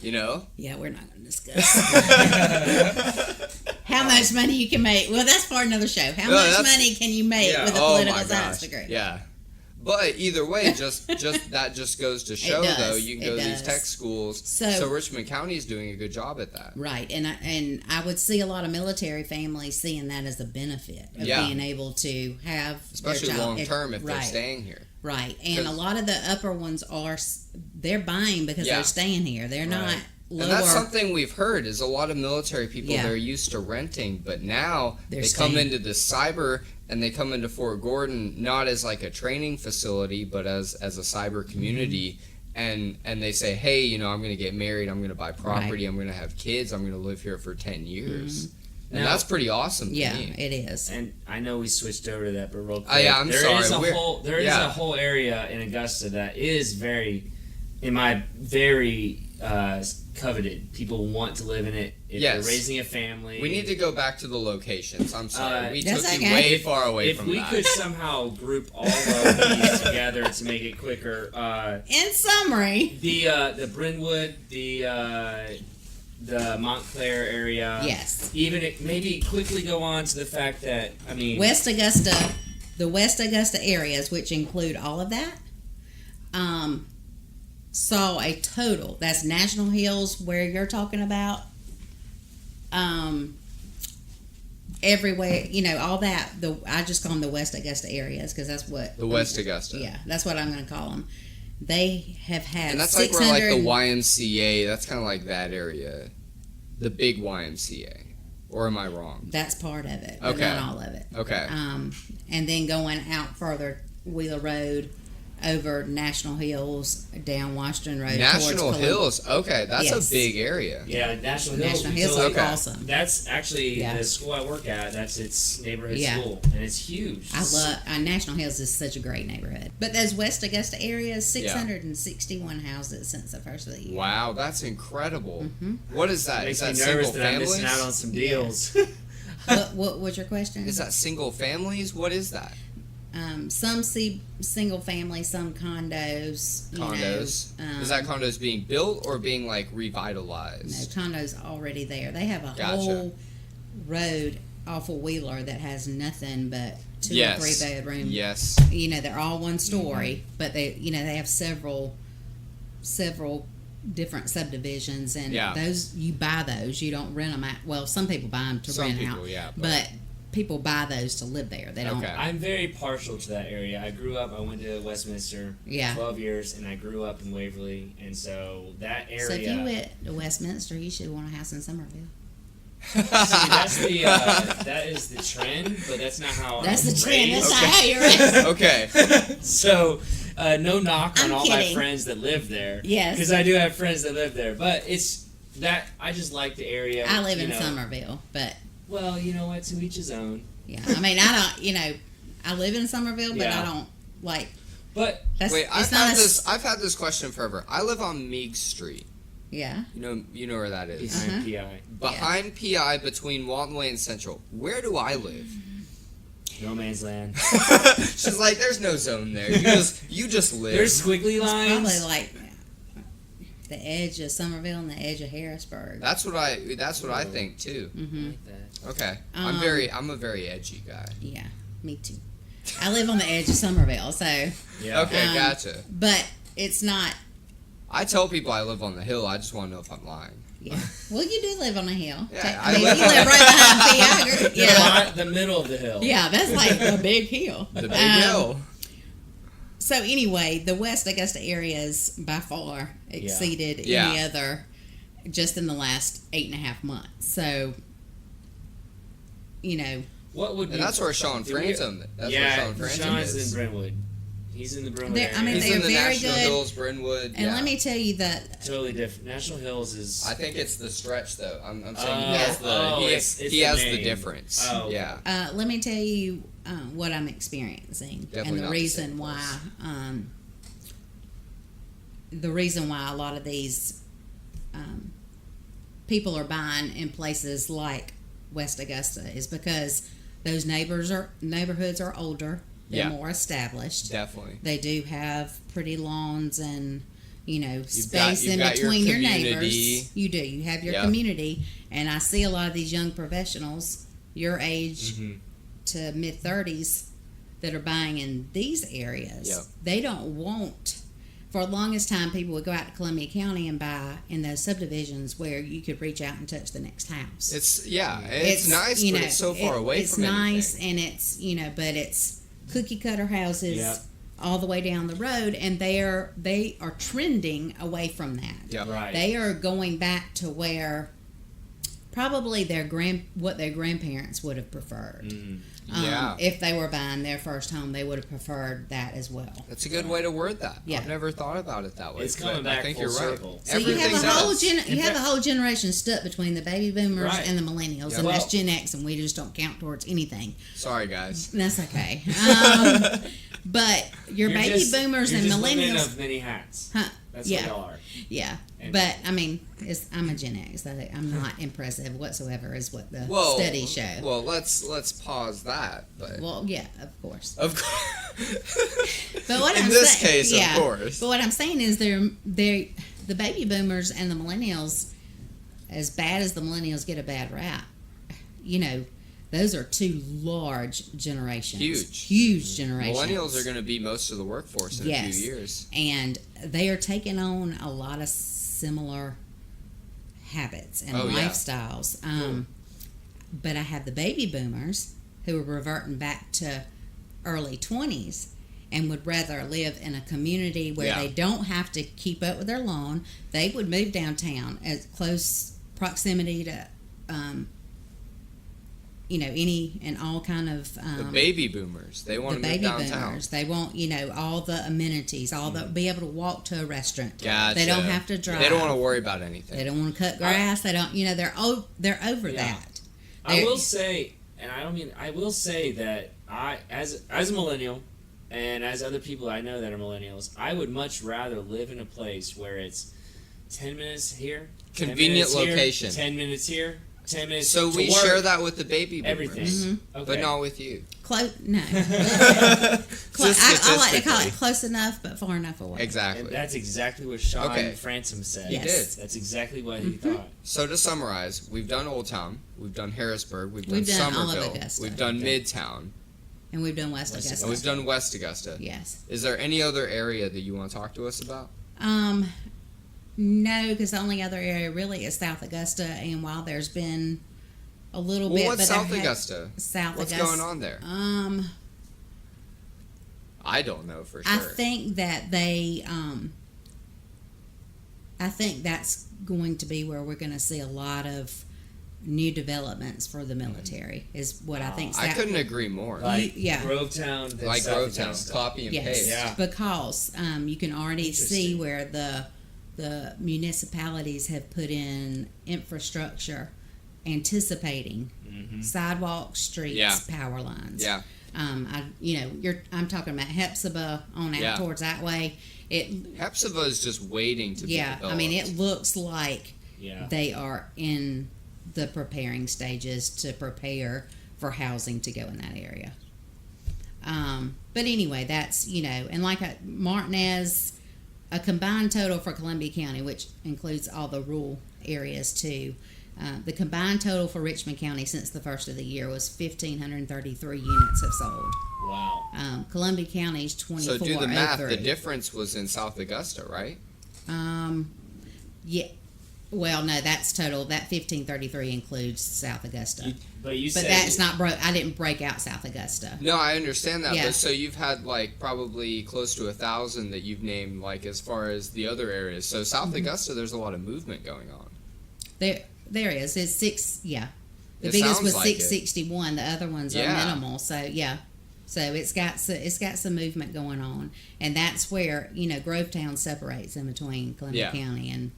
You know? Yeah, we're not going to discuss how much money you can make. Well, that's for another show. How much money can you make with a political science degree? Yeah. But either way, just that just goes to show, does. though, you can go It to these does. tech schools. So Richmond County is doing a good job at that. Right, and I would see a lot of military families seeing that as a benefit of Yeah. being able to have Especially their child long term if they're right, staying here. Right, and a 'Cause- lot of the upper ones they're buying because Yeah. they're staying here. They're not lower. And that's something we've heard is a lot of military people, Yeah. they're used to renting, but now They're they come staying. into the cyber and they come into Fort Gordon not as like a training facility, but as a cyber community. Mm-hmm. And they say, hey, I'm going to get married, I'm going to buy property, Right. I'm going to have kids, I'm going to live here for 10 years. And Now- that's pretty awesome to yeah, me. it is. And I know we switched over to that, but real quick, yeah, I'm there sorry. is We're- a yeah. whole area in Augusta that is very coveted. People want to live in it if Yes. they're raising a family. We need to go back to the locations. I'm sorry. We took That's you okay. way far away If from we that. could somehow group all of these together to make it quicker, In summary, the Brentwood, the Montclair area. yes, Maybe quickly go on to the fact that the West Augusta areas, which include all of that, saw a total. That's National Hills, where you're talking about. Everywhere, all that. I just call them the West Augusta areas because that's what the West Augusta. Yeah, that's what I'm going to call them. They have had And that's like where like the 600 YMCA, that's kind of like that area. The big YMCA. Or am I wrong? That's part of it, but Okay. not all of it. Okay. And then going out further, Wheeler Road, over National Hills, down Washington Road. National towards Hills. Okay, that's Yes. a big area. Yeah, National Hills. National Hills Utility- is awesome. That's actually Yeah. the school I work at. That's its neighborhood Yeah. school, and it's huge. I love National Hills is such a great neighborhood. But those West Augusta areas, 661 houses since the first of the year. Wow, that's incredible. Mhm. What is that? Makes Is me that nervous single that I'm families? missing out on some deals. What was your question? Is that single families? What is that? Some see single family, some condos. Condos. Is that condos being built or being like No, revitalized? condos already there. They have a Gotcha. whole road off of Wheeler that has nothing but two Yes. or 3 bedroom. Yes. They're all one story, but they have several different subdivisions, and Yeah. those you buy those. You don't rent them out. Well, some people buy them to Some rent people, out, yeah, but people buy those to live there. They don't. Okay. I'm very partial to that area. I grew up. I went to Westminster. Yeah. 12 years, and I grew up in Waverly, and so that area. So if you went to Westminster, you should want a house in Somerville. See, that's that is the trend, but that's not how. That's I the was trend. That's raised. not how you're raised. Okay. So, no knock on I'm all kidding. my friends that live there. Yes. Because I do have friends that live there, but it's that I just like the area. I live you in know. Somerville, but Well, you know what? To each his own. yeah, I mean, I don't. I live in Somerville, but Yeah. I don't like. But That's Wait, it's not I've had this question forever. I live on Meague Street. Yeah. You know where that is. behind PI, Behind PI, between Walton Way and Central. Where do I live? no man's land. She's like, there's no zone there. You just live. There's squiggly lines. Probably like the edge of Somerville and the edge of Harrisburg. That's what I think too. Mm-hmm. like that. Okay. Um, I'm a very edgy guy. Yeah, me too. I live on the edge of Somerville, so Yeah. Okay, gotcha. but it's not. I tell people I live on the hill. I just want to know if I'm lying. Yeah. Well, you do live on a hill. Yeah, I mean, I you live live on- right behind PI. Yeah. The middle of the hill. Yeah, that's like a big hill. The big hill. So anyway, the West Augusta areas by far exceeded Yeah. any other just in the last 8.5 months. So, What would And be, that's where Sean Franzen. That's where Sean Franzen Sean's is. in Brentwood. He's in the Brentwood They're- area. I mean, He's they're in the very National good. Hills, Brentwood. And let me tell you that Totally different. National Hills is. I think it's the stretch though. I'm saying Oh, he has the oh, he, it's he the has the name. difference. Oh, okay. Yeah. let me tell you what I'm experiencing Definitely and the not the reason same why. The reason why a lot of these people are buying in places like West Augusta is because those neighborhoods are older. They're Yeah. more established. Definitely. They do have pretty lawns and You've got space in your between your community. neighbors. You do. You have your Yep. community, and I see a lot of these young professionals, your age to mid 30s, that are buying in these areas. Yep. They don't want. For the longest time, people would go out to Columbia County and buy in those subdivisions where you could reach out and touch the next house. It's nice, but it's so far away it's from nice, anything. and it's but it's cookie cutter houses Yep. all the way down the road, and they are trending away from that. Yeah. Right. They are going back to where probably what their grandparents would have preferred. Yeah. If they were buying their first home, they would have preferred that as well. That's a good way to word that. Yeah. I've never thought about it that way. It's coming but back I think full you're circle. right. So you have Everything a whole does. a whole generation stuck between the baby boomers Right. and the millennials, Yeah. and that's Well- Gen X, and we just don't count towards anything. Sorry, guys. That's okay. But your You're baby just- boomers you're and just women millennials, of many hats. huh? That's Yeah. what y'all are. Yeah, And- but I mean, I'm a Gen X. I'm not impressive whatsoever, is what the Well, studies show. Well, let's pause that. But Well, yeah, of course. of course, But what in I'm this saying, case, yeah, of course. But what I'm saying is, the baby boomers and the millennials, as bad as the millennials get a bad rap, those are two large generations. Huge generations. Millennials are going to be most of the workforce in a Yes. few years. And they are taking on a lot of similar habits and Oh, yeah. lifestyles. But I have the baby boomers who are reverting back to early 20s and would rather live in a community where Yeah. they don't have to keep up with their lawn. They would move downtown as close proximity to any and all kind of The baby boomers, they want the to move baby downtown. boomers. They want all the amenities, be able to walk to a restaurant. Gotcha. They don't have to drive. They don't want to worry about anything. They don't want to cut grass. They don't. They're over Yeah. that. I will say, and I will say that as a millennial, and as other people I know that are millennials, I would much rather live in a place where it's 10 minutes here, 10 Convenient minutes here, location. 10 minutes here, 10 minutes. So to we work, share that with the baby boomers. everything. Mm-hmm. Okay. But not with you. Close. No. Just I like to call statistically. it close enough, but far enough away. Exactly. And that's exactly what Sean Okay. Fransom said. He Yes. did. That's exactly what he thought. So to summarize, we've done Old Town, we've done Harrisburg, we've done We've done all of Somerville, Augusta. we've done Okay. Midtown, And we've done West West Augusta. and we've done West Augusta. Yes. Is there any other area that you want to talk to us about? No, because the only other area really is South Augusta, and while there's been a little Well, bit, what's but South there ha- Augusta? South What's Augusta. going on there? I don't know for sure. I think that I think that's going to be where we're going to see a lot of new developments for the military. Is what I think. I couldn't agree more. Like yeah. Grovetown, then Like South Grovetown, Augusta. copy and Yes, paste. Yeah. because you can already see Interesting. where the municipalities have put in infrastructure, anticipating sidewalks, streets, Yeah. power lines. Yeah. I'm talking about Hepzibah on out Yeah. towards that way. Hepzibah is just waiting to be developed. I mean, it looks like Yeah. they are in the preparing stages to prepare for housing to go in that area. But anyway, that's, and like Martinez, a combined total for Columbia County, which includes all the rural areas too, the combined total for Richmond County since the first of the year was 1,533 units have sold. Wow. Columbia County's So 2403. do the math. The difference was in South Augusta, right? Yeah. Well, no, that's total. That 1,533 includes South Augusta. But you But said that's not broke. I didn't break out South Augusta. No, I understand that. Yeah. But so you've had like probably close to 1,000 that you've named, like as far as the other areas. So South Mm-hmm. Augusta, there's a lot of movement going on. There is. It's six. Yeah, the It biggest sounds was like it. 661. The other ones Yeah. are minimal. So yeah, So it's got some movement going on, and that's where Grovetown separates in between Columbia County and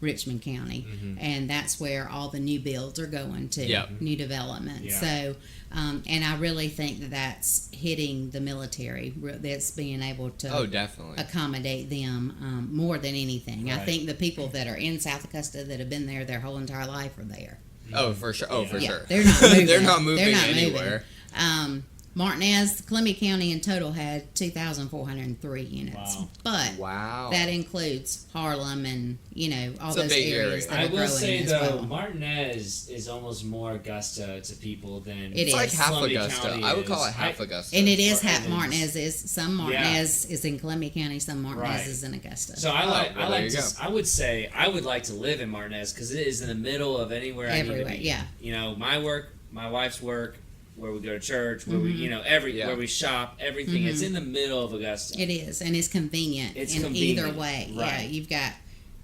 Richmond County, and that's where all the new builds are going to, new development. Yeah. So, and I really think that that's hitting the military. That's being able to definitely accommodate them more than anything. Right. I think the people that are in South Augusta that have been there their whole entire life are there. Oh, for sure. Oh, for sure. They're not moving. They're not moving anywhere. Martinez, Columbia County in total had 2,403 units. Wow. But that includes Harlem and, all those areas that I are will growing say, as though, well. Martinez is almost more Augusta to people than It It's like is. half Columbia Augusta. County I would call is. it half Augusta. And it is Or half others. Martinez is. Some Martinez is in Columbia County, some Martinez Right. is in Augusta. So there you go. I would say I would like to live in Martinez because it is in the middle of anywhere I need Everywhere, to be. yeah. My work, my wife's work, where we go to church, where we, where we shop, everything. It's in the middle of Augusta. It is, and it's convenient It's in convenient, either way. right. Yeah, you've got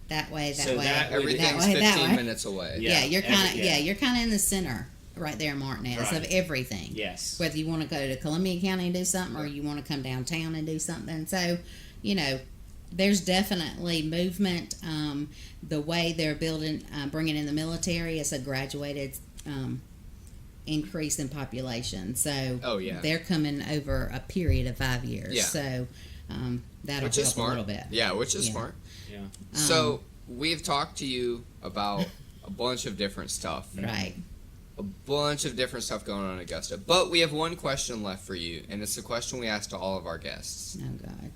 that way, that So way. that would- Everything's that way, 15 minutes away. Yeah. You're kind of yeah. you're kind of in the center right there in Martinez Right. of everything. Yes. Whether you want to go to Columbia County and do something, or you want to come downtown and do something. So, there's definitely movement. The way they're building, bringing in the military, it's a graduated increase in population. So, they're coming over a period of 5 years. Yeah. So, that'll Which is help smart. a little bit. Yeah, which is Yeah. smart. Yeah. So we've talked to you about a bunch of different stuff. Right. A bunch of different stuff going on in Augusta. But we have one question left for you, and it's the question we ask to all of our guests. Oh God.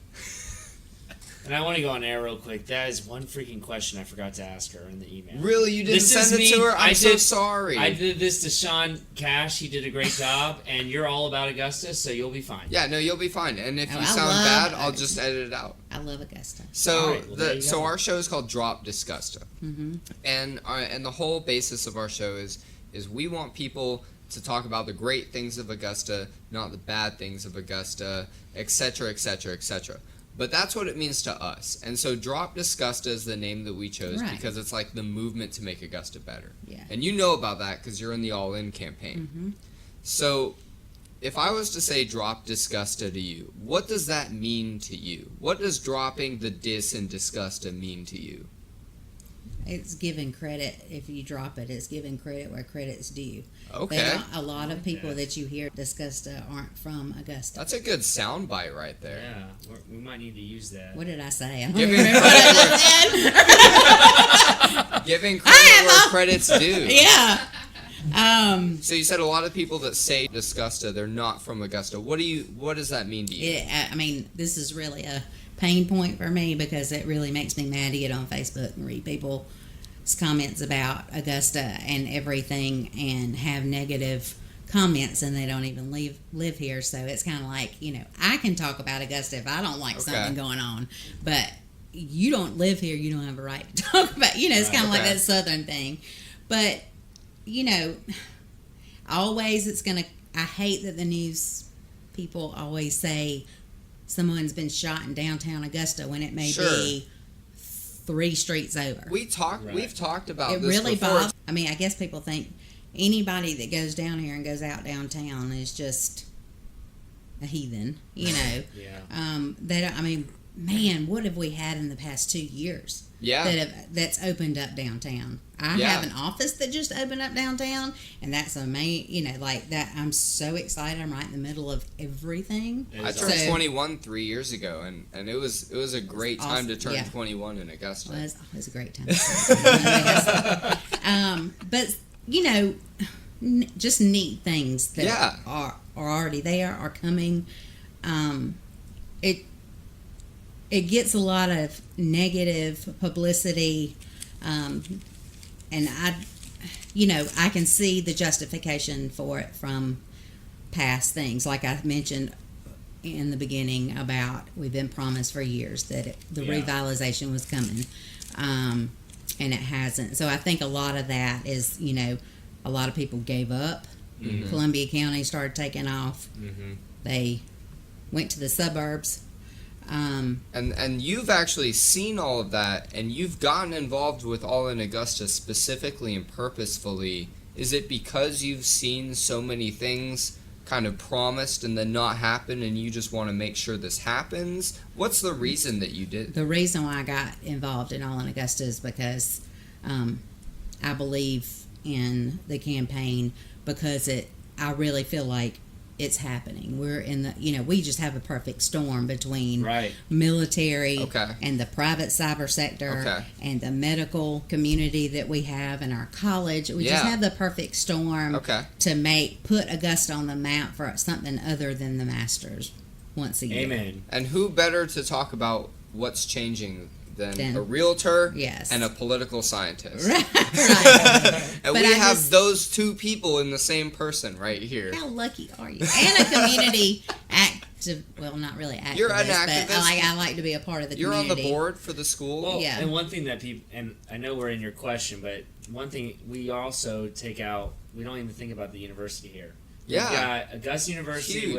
And I want to go on air real quick. That is one freaking question I forgot to ask her in the email. Really? You didn't This is send it me. to her? I'm I so did- sorry. I did this to Sean Cash. He did a great job, and you're all about Augusta, so you'll be fine. Yeah, no, you'll be fine. And if Oh, you I sound love bad, I'll Augusta. just edit it out. I love Augusta. So All right, well, there you go. our show is called Drop Disgusta. Mm-hmm. And the whole basis of our show is we want people to talk about the great things of Augusta, not the bad things of Augusta, etc., etc., etc. But that's what it means to us. And so Drop Disgusta is the name that we chose Right. because it's like the movement to make Augusta better. Yeah. And you know about that because you're in the All In campaign. Mm-hmm. So if I was to say Drop Disgusta to you, what does that mean to you? What does dropping the dis in Disgusta mean to you? It's giving credit. If you drop it, it's giving credit where credit's due. Okay. A lot of people that you hear Augusta aren't from Augusta. That's a good soundbite right there. Yeah, we might need to use that. What did I say? I don't Giving remember what I just said. Giving credit where credit's due. Yeah. So you said a lot of people that say Disgusta, they're not from Augusta. What does that mean to you? I mean, this is really a pain point for me because it really makes me mad to get on Facebook and read people's comments about Augusta and everything and have negative comments, and they don't even live here. So it's kind of like, I can talk about Augusta if I don't like something going on, but you don't live here, you don't have a right to talk about, it's kind of like that Southern thing. But, always I hate that the news people always say someone's been shot in downtown Augusta when it may be 3 streets over. We've talked about It this really before. bothers. I mean, I guess people think anybody that goes down here and goes out downtown is just a heathen, Yeah. Man, what have we had in the past 2 years? Yeah. That's opened up downtown. I have an office that just opened up downtown, and that's amazing. Like that. I'm so excited. I'm right in the middle of everything. I turned 21 3 years ago, and it was a great time to turn 21 in Augusta. Well, it was a great time. But just neat things that are already there, are coming. It gets a lot of negative publicity, and I can see the justification for it from past things. Like I mentioned in the beginning about we've been promised for years that the revitalization was coming, and it hasn't. So I think a lot of that is, a lot of people gave up. Mm-hmm. Columbia County started taking off. Mm-hmm. They went to the suburbs. And you've actually seen all of that, and you've gotten involved with All in Augusta specifically and purposefully. Is it because you've seen so many things kind of promised and then not happen, and you just want to make sure this happens? What's the reason that you did? The reason why I got involved in All in Augusta is because I believe in the campaign, because I really feel like it's happening. We're in the, we just have a perfect storm between military and the private cyber sector and the medical community that we have in our college. We just have the perfect storm to put Augusta on the map for something other than the Masters once a year. Amen. And who better to talk about what's changing than a realtor and a political scientist? Right. And but we have those two people in the same person right here. How lucky are you? And a community active, well, not really activist. You're an activist. But I like to be a part of the community. You're on the board for the school? Well, and one thing that people, and I know we're in your question, but one thing we also take out, we don't even think about the university here. Yeah. We've got Augusta University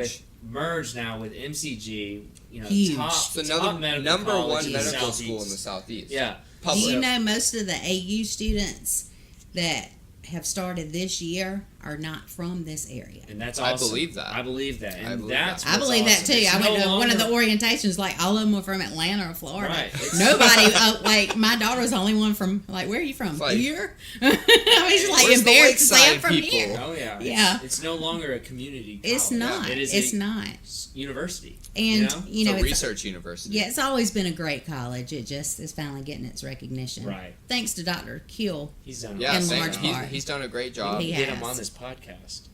merged now with MCG, Huge. top medical number college one in the medical Southeast. school in the Southeast. Yeah. Public. Do you know most of the AU students that have started this year are not from this area? And that's awesome. I believe that. I believe that. And I believe that's I believe awesome. that too. It's I went no to one of the longer- orientations, like all of them were from Atlanta or Florida. Right. Nobody, like my daughter was the only one from, like, where are you from? Like, here? I was just like where's the embarrassed to say Lakeside I'm from people? here. Oh yeah. Yeah. It's no longer a community college. It's not. It is It's a not. university. And It's a it's research university. yeah, it's always been a great college. It just is finally getting its recognition. Right. Thanks to Dr. Kiel. He's done. Yeah, in same. large part. He's done a great job. He Get has. him on this podcast.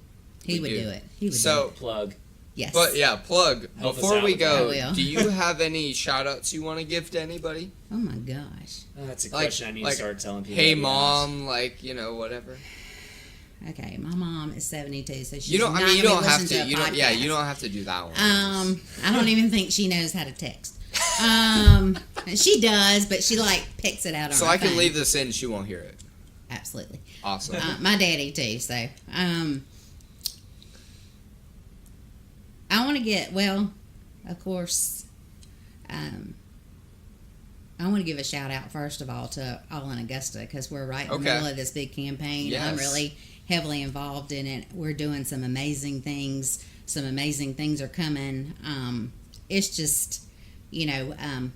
He would do. do it. He would do So, it. Plug. Yes. but yeah, plug. Help us Before out we with go, that. I will. do you have any shout outs you want to give to anybody? Oh my gosh. Oh, that's a Like- question I need like, to start telling people. Hey to be honest. mom, whatever. Okay, my mom is 72, so she's You don't. not I mean, you gonna don't be have listening to. a You don't. Yeah, podcast. you don't have to do that one. I don't even think she knows how to text. She does, but she picks it out on So her I can phone. leave this in. She won't hear it. Absolutely. Awesome. My daddy too. So I want to get of course. I want to give a shout out first of all to All in Augusta, because we're right in the middle of this big campaign. Yes. I'm really heavily involved in it. We're doing some amazing things. Some amazing things are coming. It's just, the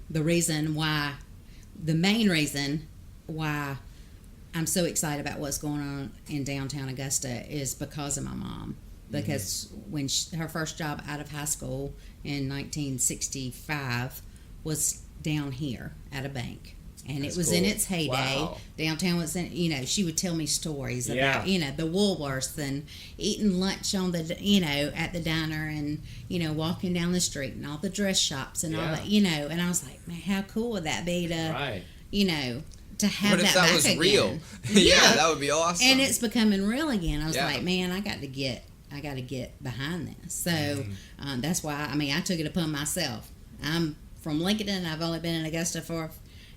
main reason why I'm so excited about what's going on in downtown Augusta is because of my mom. Because when her first job out of high school in 1965 was down here at a bank. And That's it was cool. in its heyday. Wow. Downtown was in, she would tell me stories Yeah. about, the Woolworths and eating lunch on the, at the diner and, walking down the street and all the dress shops and all Yeah. that, and I was like, man, how cool would that be to, Right. to have What if that back was again? real? Yeah, that would be awesome. And it's becoming real again. I was Yeah. like, man, I got to get behind this. So that's why, I took it upon myself. I'm from Lincoln. I've only been in Augusta for,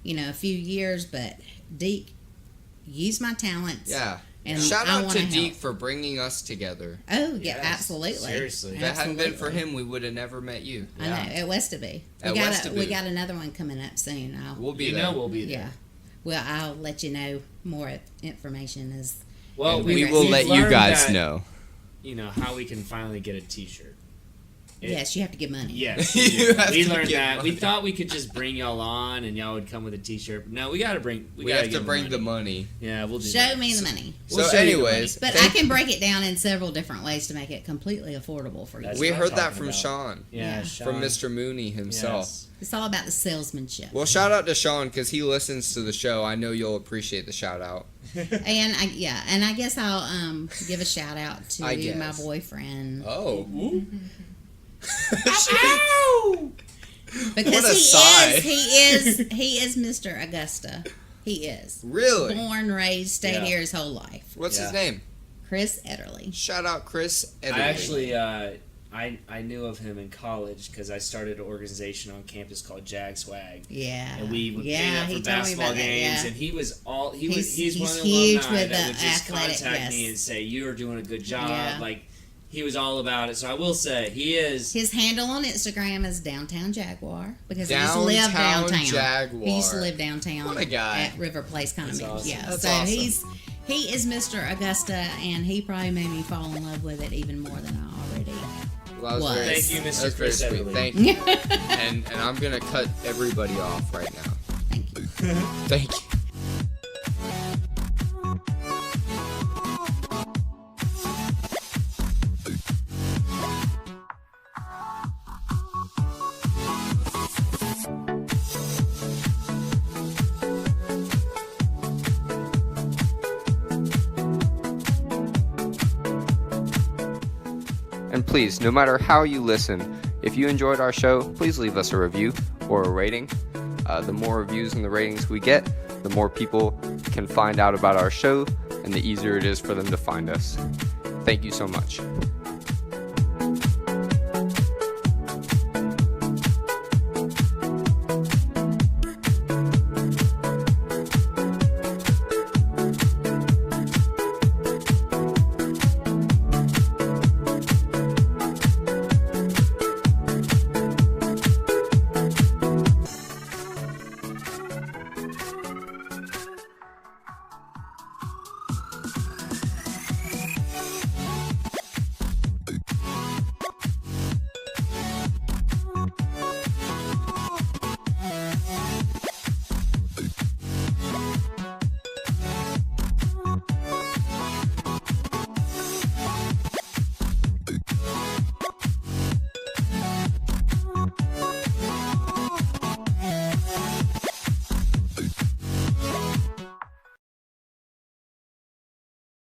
a few years, but Deke, use my talents. Yeah. And Shout I out wanna to Deke help. for bringing us together. Oh, yeah, Yes, absolutely. seriously. If it hadn't been for Absolutely. him, we would have never met you. I know, at Westaby. At We Westaby. got another one coming up soon. We'll be You there. know we'll be there. Yeah. Well, I'll let you know more information as Well, And we we- will we've let you learned guys that, know. How we can finally get a T-shirt. yes, you have to give money. Yes, You have we to learned get that. money. We thought we could just bring y'all on and y'all would come with a T-shirt. No, we gotta bring. We gotta have to give bring the money. money. Yeah, we'll do Show that. me the money. We'll So show you the anyways, But I can break it down in several different ways to make it completely affordable for you. That's we what I'm heard that talking from about. Sean. Yeah, Yeah. From Sean. Mr. Mooney himself. Yes. It's all about the salesmanship. Well, shout out to Sean because he listens to the show. I know you'll appreciate the shout out. And I guess I'll give a shout out to I my guess. boyfriend Oh. because What a sigh. he is Mr. Augusta. He is Really? born, raised, stayed Yeah. here his whole life. What's his Yeah. name? Chris Ederly. Shout out Chris Ederly. I actually, I knew of him in college because I started an organization on campus called Jag Swag. Yeah. And we would yeah, hang out he for told me basketball about that, games, yeah. and he was He's he's one of the huge alumni with that the would just athletic, contact me yes. and say you're doing a good job. Yeah. Like he was all about it. So I will say he is. His handle on Instagram is Downtown Jaguar because he used to live Downtown downtown. Jaguar. He used to live downtown What a guy. at River Place kind of That's awesome. Yeah. That's so awesome. He is Mr. Augusta, and he probably made me fall in love with it even more than I already Well, was. Thank you, Mr. That was very Chris sweet. Everly. Thank you. and I'm gonna cut everybody off right now. Thank you. Thank you. And please, no matter how you listen, if you enjoyed our show, please leave us a review or a rating. The more reviews and the ratings we get, the more people can find out about our show, and the easier it is for them to find us. Thank you so much.